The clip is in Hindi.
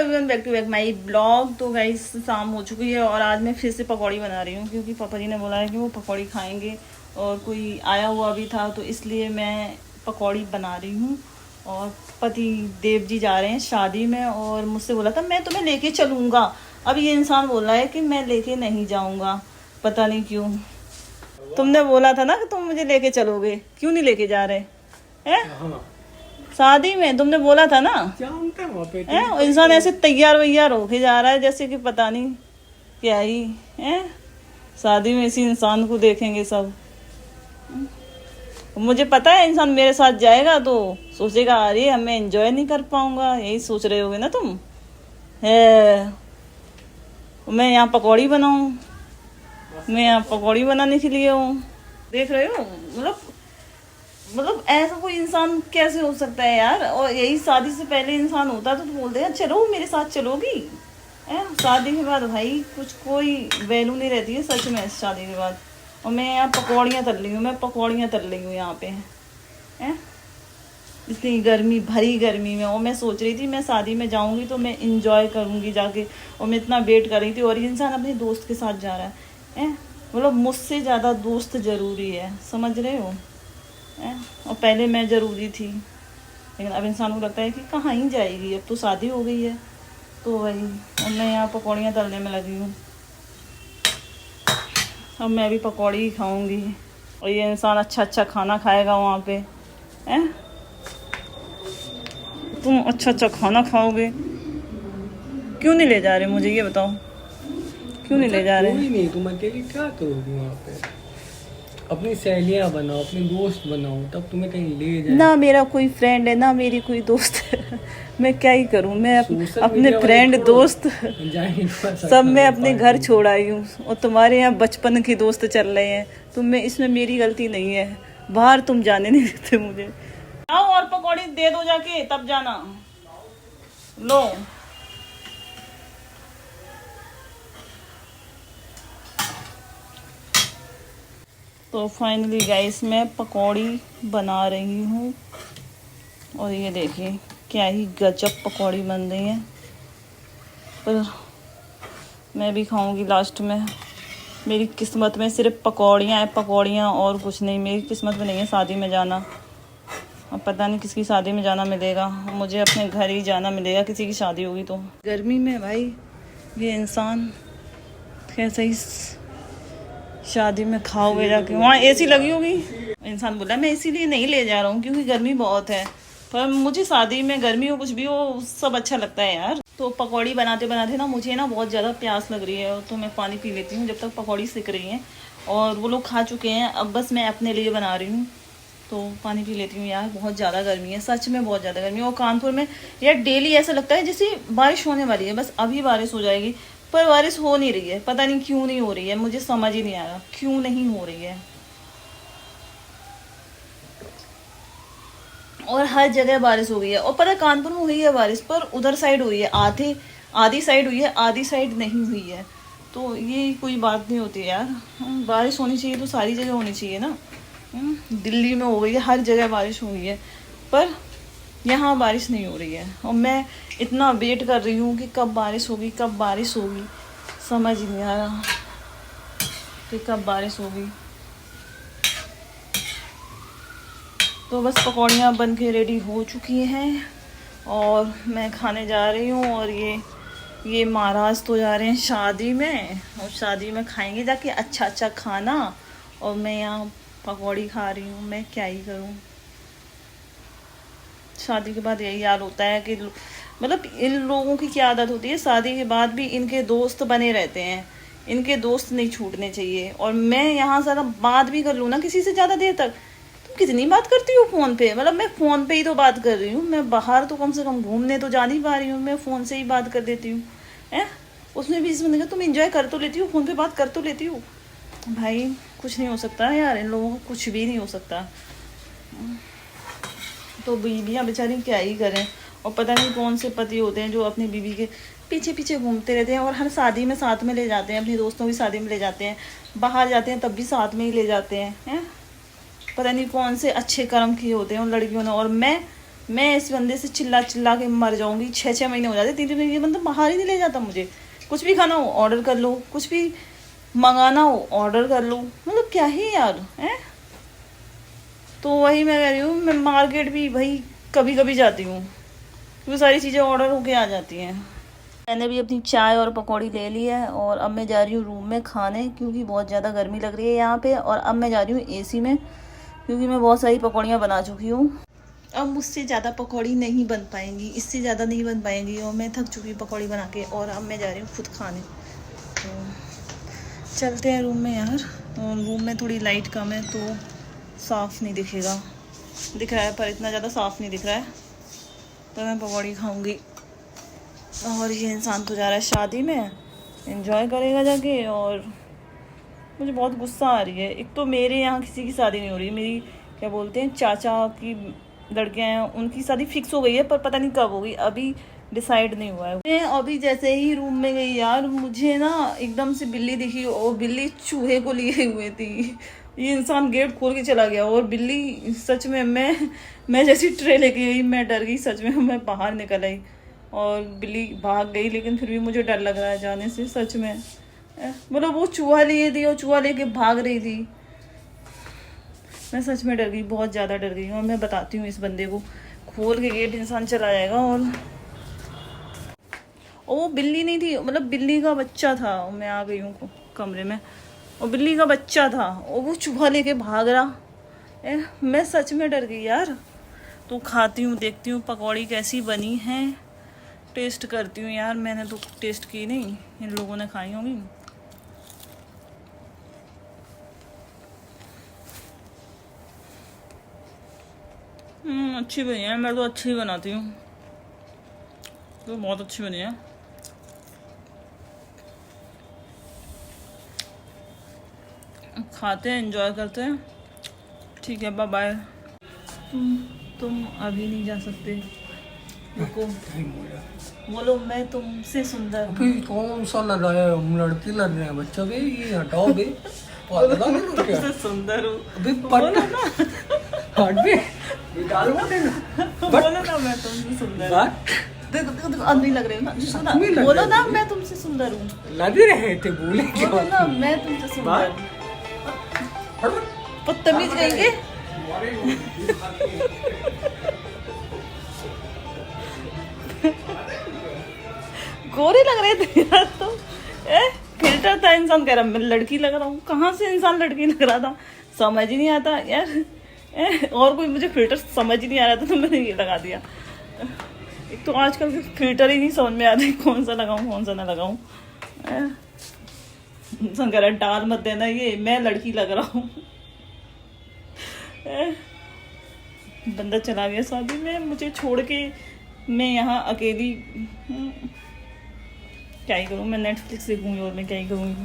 Everyone, back to back my blog. तो गाइस शाम हो चुकी है और आज मैं फिर से पकौड़ी बना रही हूँ क्योंकि पापा जी ने बोला है कि वो पकौड़ी खाएंगे और कोई आया हुआ भी था, तो इसलिए मैं पकौड़ी बना रही हूँ। और पति देव जी जा रहे हैं शादी में और मुझसे बोला था मैं तुम्हें लेके चलूँगा। अब ये इंसान बोल रहा है कि मैं लेके नहीं जाऊँगा, पता नहीं क्यों। तुमने बोला था ना कि तुम मुझे लेके चलोगे, क्यों नहीं लेके जा रहे हैं? शादी में तुमने बोला था ना। जानते हो पे इंसान ऐसे तैयार वैयार होके जा रहा है जैसे कि पता नहीं क्या ही है। शादी में इसी इंसान को देखेंगे सब। मुझे पता है इंसान मेरे साथ जाएगा तो सोचेगा अरे हमें एंजॉय नहीं कर पाऊंगा, यही सोच रहे होगे ना तुम। है मैं यहाँ पकौड़ी बनाऊं, मैं यहाँ पकौड़ी बनाने के लिए हूँ। देख रहे हो मतलब ऐसा कोई इंसान कैसे हो सकता है यार। और यही शादी से पहले इंसान होता तो बोलते हैं चलो मेरे साथ चलोगी। शादी के बाद भाई कुछ कोई वैल्यू नहीं रहती है सच में शादी के बाद। और मैं यहाँ पकौड़ियाँ तल रही हूँ, मैं पकौड़ियाँ तल रही हूँ यहाँ पे हैं। इतनी गर्मी, भरी गर्मी में। और मैं सोच रही थी मैं शादी में जाऊँगी तो मैं इंजॉय करूँगी जाके, और मैं इतना वेट कर रही थी। और ये इंसान अपने दोस्त के साथ जा रहा है। मतलब मुझसे ज़्यादा दोस्त ज़रूरी है, समझ रहे हो। और पहले मैं ज़रूरी थी, लेकिन अब इंसान को लगता है कि कहाँ ही जाएगी, अब तो शादी हो गई है। तो वही, और मैं यहाँ पकौड़ियाँ तलने में लगी हूँ। अब मैं भी पकौड़ी ही खाऊंगी और ये इंसान अच्छा अच्छा खाना खाएगा वहाँ पे। हैं तुम अच्छा अच्छा खाना खाओगे, क्यों नहीं ले जा रहे मुझे ये बताओ, क्यों नहीं ले जा रहे? कोई नहीं, तुम अकेली क्या करोगी वहाँ पे? अपनी सहेलियाँ बनाओ, अपने दोस्त बनाओ, तब तुम्हें कहीं ले जाए। ना मेरा कोई फ्रेंड है ना मेरी कोई दोस्त है। मैं क्या ही करूं, मैं अपने फ्रेंड दोस्त सब मैं अपने घर छोड़ आई हूँ। और तुम्हारे यहाँ बचपन के दोस्त चल रहे हैं, तुम में इसमें मेरी गलती नहीं है। बाहर तुम जाने नहीं देते मुझे। आओ और पकौड़ी दे दो जाके, तब जाना। लो तो फाइनली गाइस मैं पकौड़ी बना रही हूँ और ये देखिए क्या ही गजब पकौड़ी बन रही है। पर मैं भी खाऊंगी लास्ट में। मेरी किस्मत में सिर्फ पकौड़ियाँ हैं, पकौड़ियाँ, और कुछ नहीं। मेरी किस्मत में नहीं है शादी में जाना। अब पता नहीं किसकी शादी में जाना मिलेगा, मुझे अपने घर ही जाना मिलेगा किसी की शादी होगी तो। गर्मी में भाई ये इंसान कैसे ही शादी में खाओगे जाके, वहाँ एसी लगी होगी। इंसान बोला मैं इसीलिए नहीं ले जा रहा हूँ क्योंकि गर्मी बहुत है, पर मुझे शादी में गर्मी हो कुछ भी हो सब अच्छा लगता है यार। तो पकौड़ी बनाते बनाते ना मुझे ना बहुत ज़्यादा प्यास लग रही है, तो मैं पानी पी लेती हूँ जब तक पकौड़ी सिक रही हैं। और वो लोग खा चुके हैं, अब बस मैं अपने लिए बना रही हूँ, तो पानी पी लेती हूँ यार। बहुत ज़्यादा गर्मी है, सच में बहुत ज़्यादा गर्मी है। और कानपुर में यार डेली ऐसा लगता है जैसे बारिश होने वाली है, बस अभी बारिश हो जाएगी, पर बारिश हो नहीं रही है। पता नहीं क्यों नहीं हो रही है, मुझे समझ ही नहीं आ रहा क्यों नहीं हो रही है। और हर जगह बारिश हो गई है। और पता कानपुर में हुई है बारिश, पर उधर साइड हुई है, आधी साइड हुई है, आधी साइड नहीं हुई है। तो ये कोई बात नहीं होती यार। बारिश होनी चाहिए तो सारी जगह होनी चाहिए ना। दिल्ली में हो गई है, हर जगह बारिश हुई है, पर यहाँ बारिश नहीं हो रही है। और मैं इतना वेट कर रही हूँ कि कब बारिश होगी, कब बारिश होगी, समझ नहीं आ रहा कि कब बारिश होगी। तो बस पकौड़ियाँ बन के रेडी हो चुकी हैं और मैं खाने जा रही हूँ। और ये महाराज तो जा रहे हैं शादी में, और शादी में खाएंगे जाके अच्छा अच्छा खाना, और मैं यहाँ पकौड़ी खा रही हूँ। मैं क्या ही करूँ, शादी के बाद यही हाल होता है कि मतलब इन लोगों की क्या आदत होती है, शादी के बाद भी इनके दोस्त बने रहते हैं, इनके दोस्त नहीं छूटने चाहिए। और मैं यहाँ ज़रा बात भी कर लूँ ना किसी से ज़्यादा देर तक, तुम कितनी बात करती हो फ़ोन पे। मतलब मैं फ़ोन पे ही तो बात कर रही हूँ, मैं बाहर तो कम से कम घूमने तो जा नहीं पा रही हूँ, मैं फ़ोन से ही बात कर देती हूँ। उसमें भी इसमें देखा तुम इंजॉय कर तो लेती हो, फ़ोन पे बात कर तो लेती हो। भाई कुछ नहीं हो सकता यार, इन लोगों को कुछ भी नहीं हो सकता। तो बीवियाँ बेचारी क्या ही करें। और पता नहीं कौन से पति होते हैं जो अपनी बीवी के पीछे पीछे घूमते रहते हैं, और हर शादी में साथ में ले जाते हैं, अपनी दोस्तों की शादी में ले जाते हैं, बाहर जाते हैं तब भी साथ में ही ले जाते हैं। पता नहीं कौन से अच्छे कर्म किए होते हैं उन लड़कियों ने। और मैं मैं इस बंदे से चिल्ला चिल्ला के मर जाऊंगी। 6-6 महीने हो जाते, 3-3 महीने, मतलब बाहर ही नहीं ले जाता मुझे। कुछ भी खाना हो ऑर्डर कर लो, कुछ भी मंगाना हो ऑर्डर कर लो, मतलब क्या ही यार है। तो वही मैं कह रही हूँ, मैं मार्केट भी भाई कभी कभी जाती हूँ, वो सारी चीज़ें ऑर्डर होके आ जाती हैं। मैंने भी अपनी चाय और पकौड़ी ले ली है और अब मैं जा रही हूँ रूम में खाने, क्योंकि बहुत ज़्यादा गर्मी लग रही है यहाँ पे। और अब मैं जा रही हूँ एसी में, क्योंकि मैं बहुत सारी पकौड़ियाँ बना चुकी हूँ। अब मुझसे ज़्यादा पकौड़ी नहीं बन पाएंगी, इससे ज़्यादा नहीं बन पाएंगी, और मैं थक चुकी पकौड़ी बना के। और अब मैं जा रही हूँ खुद खाने। तो चलते हैं रूम में यार। और रूम में थोड़ी लाइट कम है तो साफ़ नहीं दिखेगा, दिख रहा है पर इतना ज़्यादा साफ़ नहीं दिख रहा है। तो मैं पकौड़ी खाऊंगी। और ये इंसान तो जा रहा है शादी में, एंजॉय करेगा जाके। और मुझे बहुत गुस्सा आ रही है। एक तो मेरे यहाँ किसी की शादी नहीं हो रही, मेरी क्या बोलते हैं चाचा की लड़कियाँ हैं, उनकी शादी फिक्स हो गई है, पर पता नहीं कब होगी, अभी डिसाइड नहीं हुआ है। मैं अभी जैसे ही रूम में गई यार, मुझे ना एकदम से बिल्ली दिखी, और बिल्ली चूहे को लिए हुए थी। ये इंसान गेट खोल के चला गया, और बिल्ली सच में, मैं जैसी ट्रे लेके गई, मैं डर गई सच में। मैं बाहर निकल आई और बिल्ली भाग गई, लेकिन फिर भी मुझे डर लग रहा है जाने से सच में। मतलब वो चूहा लिए थी और चूहा लेके भाग रही थी। मैं सच में डर गई, बहुत ज़्यादा डर गई। और मैं बताती हूँ इस बंदे को, खोल के गेट इंसान चला जाएगा। और वो बिल्ली नहीं थी, मतलब बिल्ली का बच्चा था। मैं आ गई हूँ कमरे में, और बिल्ली का बच्चा था, और वो चूहा लेके भाग रहा। मैं सच में डर गई यार। तो खाती हूँ, देखती हूँ पकौड़ी कैसी बनी है, टेस्ट करती हूँ यार। मैंने तो टेस्ट की नहीं, इन लोगों ने खाई होंगी। अच्छी बनी है, मैं तो अच्छी बनाती हूँ, तो बहुत अच्छी बनी है। खाते हैं, एंजॉय करते हैं। ठीक है, बाय बाय। तुम अभी नहीं जा सकते, रुको। बोलो मैं तुमसे सुंदर हूँ। अभी कौन सा लड़ रहा है, हम लड़की लड़ रहे हैं बच्चा भी, ये हटाओ बे। तुमसे सुंदर हूँ, अभी बोलो ना। हट बे, डालो बोलो ना मैं तुमसे सुंदर हूँ। देखो देखो देखो, अब नहीं लग रही हूँ ना, सुना। बोलो ना मैं तुमसे सुंदर हूँ। लग रहे थे, बोले बोलो ना मैं तुमसे सुंदर हूँ। बदतमीज कहेंगे। गोरे लग रहे थे यार तुम। फिल्टर था, इंसान कह रहा मैं लड़की लग रहा हूँ। कहाँ से इंसान लड़की लग रहा था, समझ ही नहीं आता यार। और कोई मुझे फिल्टर समझ ही नहीं आ रहा था, तो मैंने ये लगा दिया। एक तो आजकल के फिल्टर ही नहीं समझ में आते, कौन सा लगाऊं कौन सा ना लगाऊं। इंसान कह रहा डाल मत देना, ये मैं लड़की लग रहा हूँ। बंदा चला गया शादी में, मुझे छोड़ के मैं यहाँ अकेली। क्या ही करूँ, मैं नेटफ्लिक्स देखूंगी और मैं क्या ही करूँगी।